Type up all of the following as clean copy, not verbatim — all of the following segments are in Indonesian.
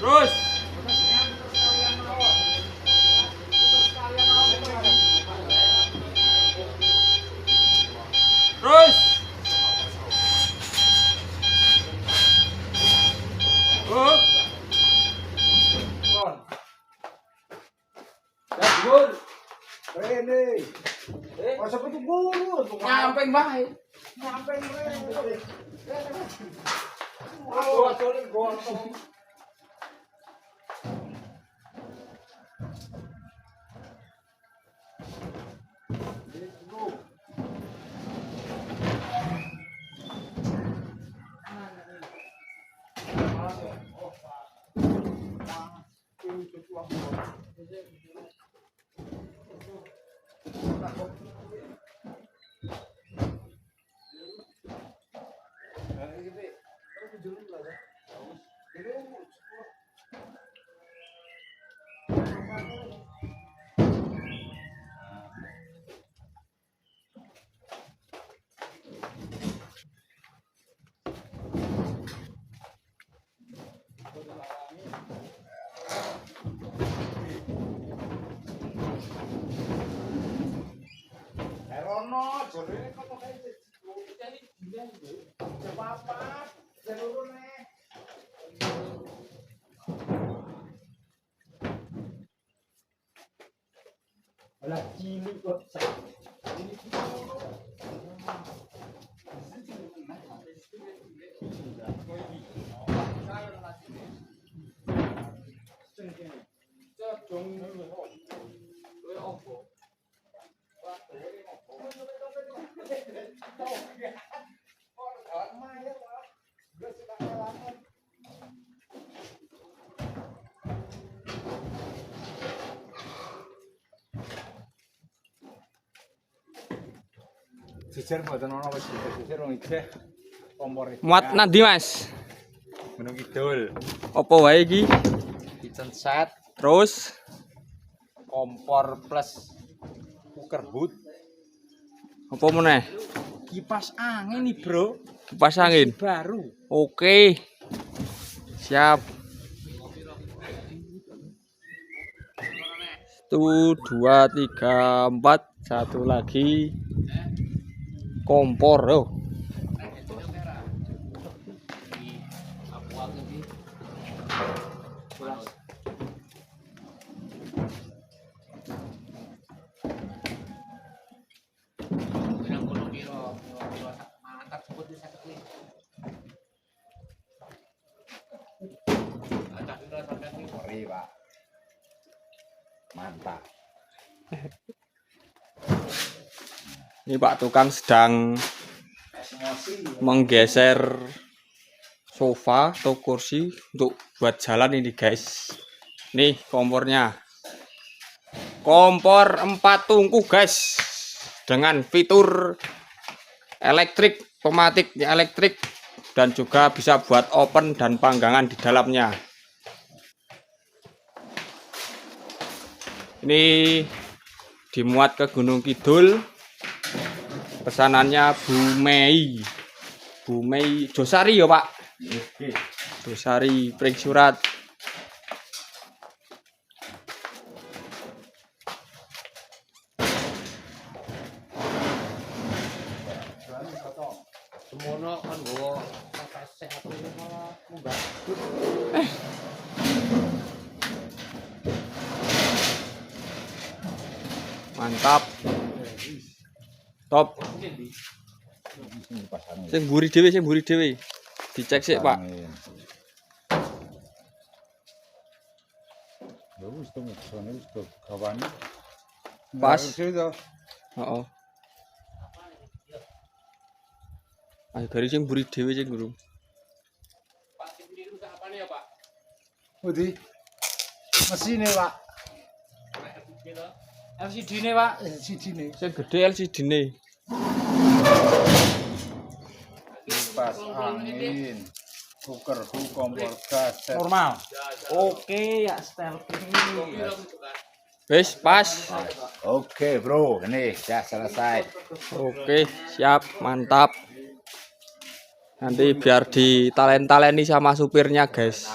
Terus. Terus. Oh. Gur. Ini. Masa itu guru tuh. Nyampeng bae. Nyampe ini. Gua Rono, jare kok kae apa-apa, jalur nih. Alah cilik kok. Jejer mboten ana wis jejer wong iki kompor iki. Muat nanti Mas? Gunung Kidul. Apa wae iki? Kitchen set, Terus kompor plus cooker hood, apa meneh? kipas angin nih, Bro. Kipas angin. Baru. Oke. Siap. 1 2 3 4 satu lagi. Kompor oh. Mari, Pak. Mantap. Ini Pak tukang sedang menggeser sofa atau kursi untuk buat jalan ini guys. Nih kompornya. Kompor 4 tungku guys. Dengan fitur elektrik, pematik elektrik dan juga bisa buat open dan panggangan di dalamnya. Ini dimuat ke Gunung Kidul. Pesanannya Bu Mei Josari ya Pak. Josari pring surat. Semono kan gua sehat ini malah munggah. Mantap. Top. Sing mburi dhewe. Dicek sik, Pak. Bagus tuh, soalnya itu kawan. Pas. Heeh. Ayo garis sing mburi dhewe sing guru. Pak sing niru sak apane ya, Pak? Udi. Mesine, Pak. LCD-ne, Pak. LCD-ne. Sing gedhe LCD-ne. Kipas angin. Cooker hood, kompor gas. Normal. Oke, ya style ini. Wis pas. Oke bro, ini sudah selesai. Oke, siap, mantap. Nanti biar ditalen-taleni sama supirnya, guys.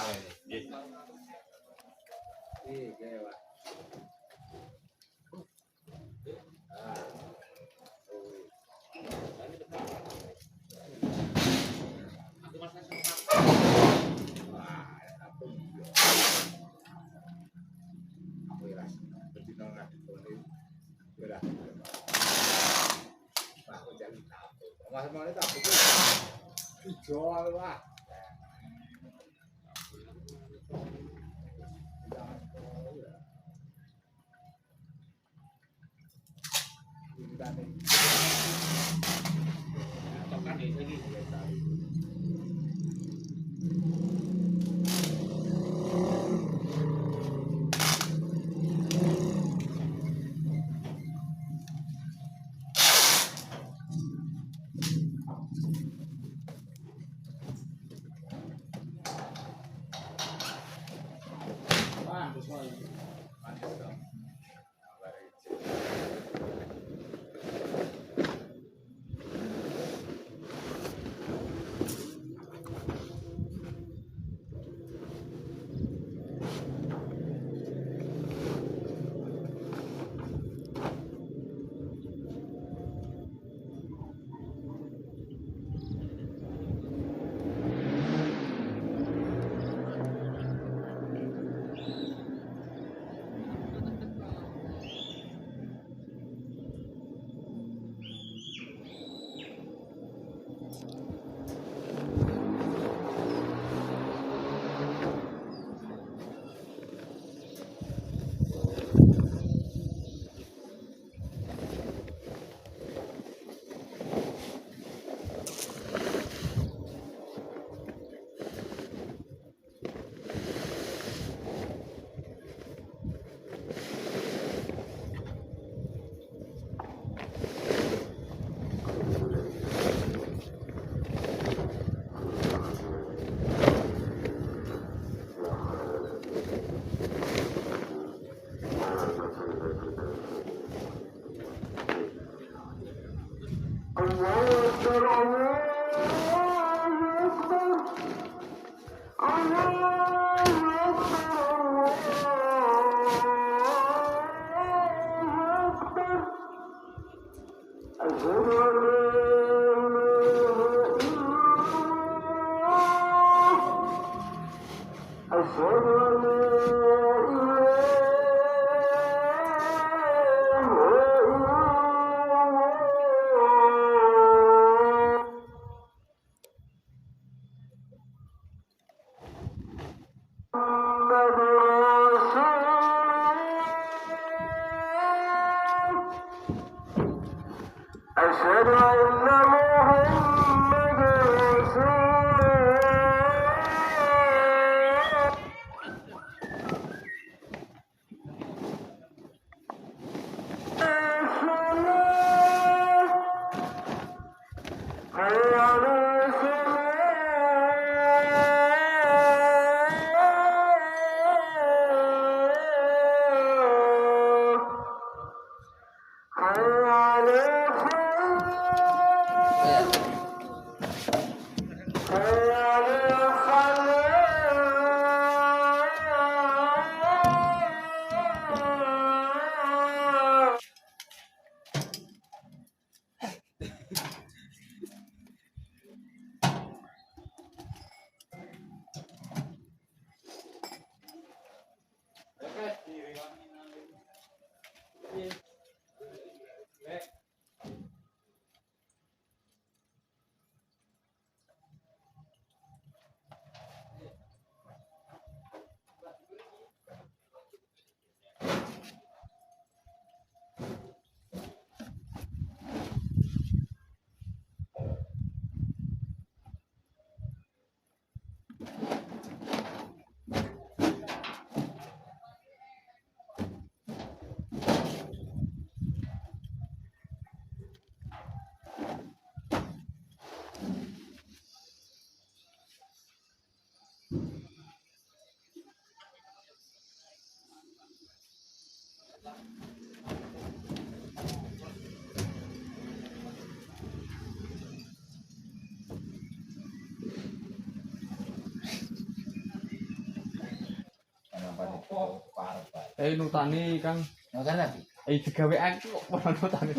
nutani Kang. Ngoten lagi. Digawe aku kok malah nutani.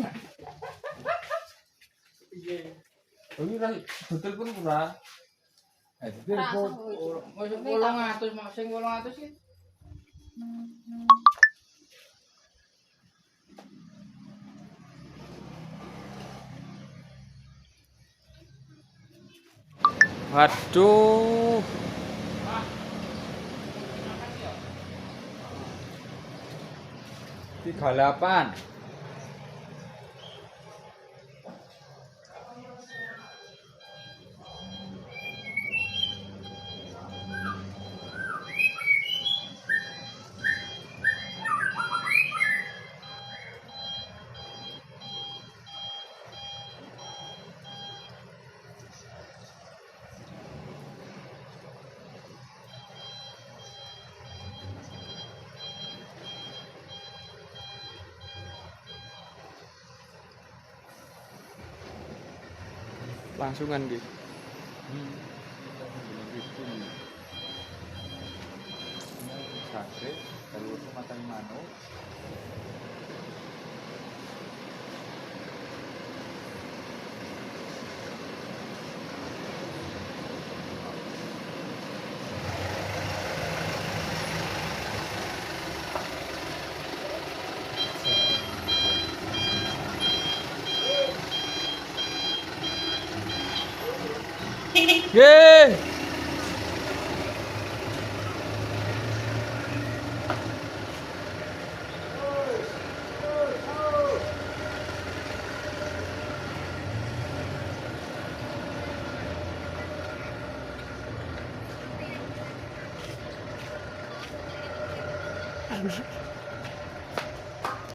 Iya. Oh iki betul pun ora. Betul kok. Wis 800 mak sing 800 iki. Waduh. Tiga 8. Langsungan gitu. Sate, telur matang manuk. Yeay. Aduh.